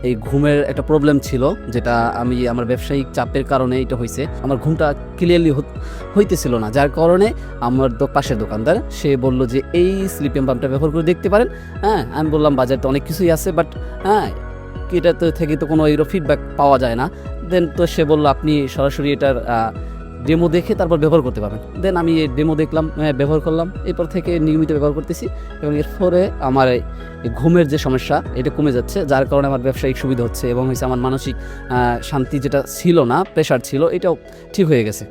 এই ঘুমের একটা প্রবলেম ছিল, যেটা আমি আমার ব্যবসায়িক চাপের কারণে এটা হয়েছে। আমার ঘুমটা ক্লিয়ারলি হইতেছিল না, যার কারণে আমার পাশের দোকানদার সে বলল যে এই স্লিপিং বামটা ব্যবহার করে দেখতে পারেন। হ্যাঁ, আমি বললাম বাজারে তো অনেক কিছুই আছে, বাট হ্যাঁ এটাতে থেকে তো কোনো এরো ফিডব্যাক পাওয়া যায় না। দেন তো সে বলল আপনি সরাসরি এটার ডেমো দেখে তারপর ব্যবহার করতে পারবেন। দেন আমি এই ডেমো দেখলাম, ব্যবহার করলাম, এরপর থেকে নিয়মিত ব্যবহার করতেছি এবং এর ফলে আমার এই ঘুমের যে সমস্যা এটা কমে যাচ্ছে, যার কারণে আমার ব্যবসায়িক সুবিধা হচ্ছে এবং হচ্ছে আমার মানসিক শান্তি যেটা ছিল না, প্রেশার ছিল, এটাও ঠিক হয়ে গেছে,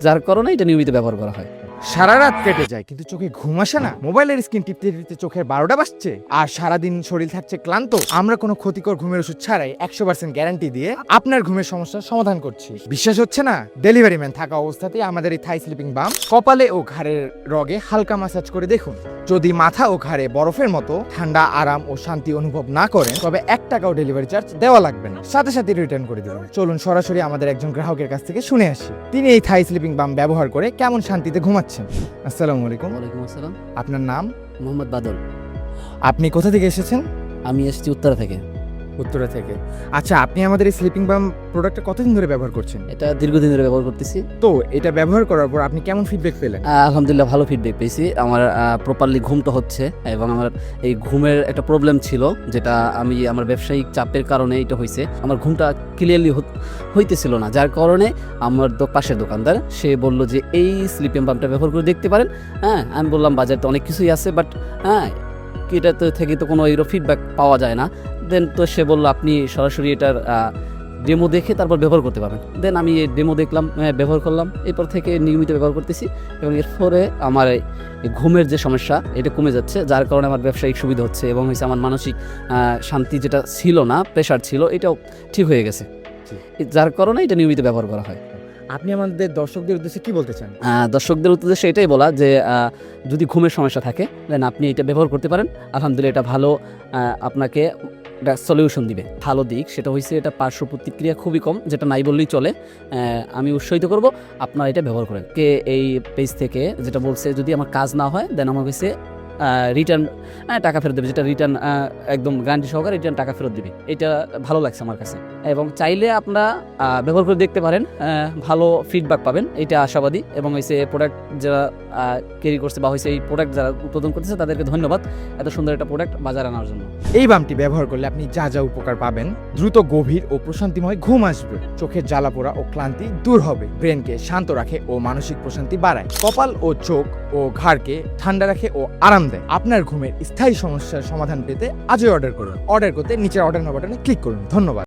যার কারণে এটা নিয়মিত ব্যবহার করা হয়। সারা রাত কেটে যায় কিন্তু চোখে ঘুম আসে না, মোবাইলের স্ক্রিন টিপতে টিপতে চোখের 12টা বাজছে, আর সারাদিন শরীর থাকছে ক্লান্ত। আমরা কোনো ক্ষতিকর ঘুমের ওষুধ ছাড়াই 100% গ্যারান্টি দিয়ে আপনার ঘুমের সমস্যার সমাধান করছি। বিশ্বাস হচ্ছে না? ডেলিভারি ম্যান থাকা অবস্থাতেই আমাদের এই থাই স্লিপিং বাম কপালে ও ঘাড়ের রগে হালকা ম্যাসাজ করে দেখুন। যদি মাথা ও ঘাড়ে বরফের মতো ঠান্ডা, আরাম ও শান্তি অনুভব না করেন তবে 1 টাকাও ডেলিভারি চার্জ দেওয়া লাগবে না, সাথে সাথে রিটার্ন করে দেবেন। চলুন সরাসরি আমাদের একজন গ্রাহকের কাছ থেকে শুনে আসি তিনি এই থাই স্লিপিং বাম ব্যবহার করে কেমন শান্তিতে ঘুমাচ্ছেন। আসসালামু আলাইকুম। ওয়ালাইকুম আসসালাম। আপনার নাম? মোহাম্মদ বাদল। আপনি কোথা থেকে এসেছেন? আমি এসেছি উত্তরা থেকে। উত্তরা থেকে। আচ্ছা, আপনি আমাদের এই স্লিপিং বাম প্রোডাক্টটা কতদিন ধরে ব্যবহার করছেন? এটা দীর্ঘদিন ধরে ব্যবহার করতেছি। তো এটা ব্যবহার করার পর আপনি কেমন ফিডব্যাক পেলেন? আলহামদুলিল্লাহ ভালো ফিডব্যাক পেয়েছি। আমার প্রপারলি ঘুমটা হচ্ছে এবং আমার এই ঘুমের একটা প্রবলেম ছিল, যেটা আমি আমার ব্যবসায়িক চাপের কারণে এটা হয়েছে। আমার ঘুমটা ক্লিয়ারলি হইতেছিল না, যার কারণে আমার পাশের দোকানদার সে বলল যে এই স্লিপিং বামটা ব্যবহার করে দেখতে পারেন। হ্যাঁ, আমি বললাম বাজারে তো অনেক কিছুই আছে, বাট হ্যাঁ এটাতে থেকে তো কোনো এরো ফিডব্যাক পাওয়া যায় না। দেন তো সে বলল আপনি সরাসরি এটার ডেমো দেখে তারপর ব্যবহার করতে পারবেন। দেন আমি এই ডেমো দেখলাম, ব্যবহার করলাম, এরপর থেকে নিয়মিত ব্যবহার করতেছি এবং এর ফলে আমার এই ঘুমের যে সমস্যা এটা কমে যাচ্ছে, যার কারণে আমার ব্যবসায়িক সুবিধা হচ্ছে এবং হচ্ছে আমার মানসিক শান্তি যেটা ছিল না, প্রেশার ছিল, এটাও ঠিক হয়ে গেছে, যার কারণে এটা নিয়মিত ব্যবহার করা হয়। আপনি আমাদের দর্শকদের উদ্দেশ্যে কি বলতে চান? দর্শকদের উদ্দেশ্যে এটাই বলা যে যদি ঘুমের সমস্যা থাকে দেন আপনি এটা ব্যবহার করতে পারেন। আলহামদুলিল্লাহ এটা ভালো, আপনাকে একটা সলিউশন দিবে। ভালো দিক সেটা হচ্ছে এটা পার্শ্ব প্রতিক্রিয়া খুবই কম, যেটা নাই বললেই চলে। আমি উৎসাহিত করব আপনারা এটা ব্যবহার করেন। কে এই পেজ থেকে যেটা বলছে যদি আমার কাজ না হয় দেন আমার কাছে রিটার্ন টাকা ফেরত দেবে, যেটা রিটার্ন একদম গ্যারান্টি সহকারে রিটার্ন টাকা ফেরত দিবে। এটা ভালো লাগছে আমার কাছে এবং চাইলে আপনারা ব্যবহার করে দেখতে পারেন, ভালো ফিডব্যাক পাবেন, এটা আশাবাদী। এবং হয়েছে প্রোডাক্ট যারা ক্যারি করছে বা হয়েছে এই প্রোডাক্ট যারা উৎপাদন করতেছে তাদেরকে ধন্যবাদ এত সুন্দর একটা প্রোডাক্ট বাজারে আনার জন্য। এই বামটি ব্যবহার করলে আপনি যা যা উপকার পাবেন: দ্রুত গভীর ও প্রশান্তিময় ঘুম আসবে, চোখের জ্বালাপোড়া ও ক্লান্তি দূর হবে, ব্রেনকে শান্ত রাখে ও মানসিক প্রশান্তি বাড়ায়, কপাল ও চোখ ও ঘাড়কে ঠান্ডা রাখে ও আরাম দেয়। আপনার ঘুমের স্থায়ী সমস্যার সমাধান পেতে আজই অর্ডার করুন। অর্ডার করতে নিচের অর্ডার নাও বাটনে ক্লিক করুন। ধন্যবাদ।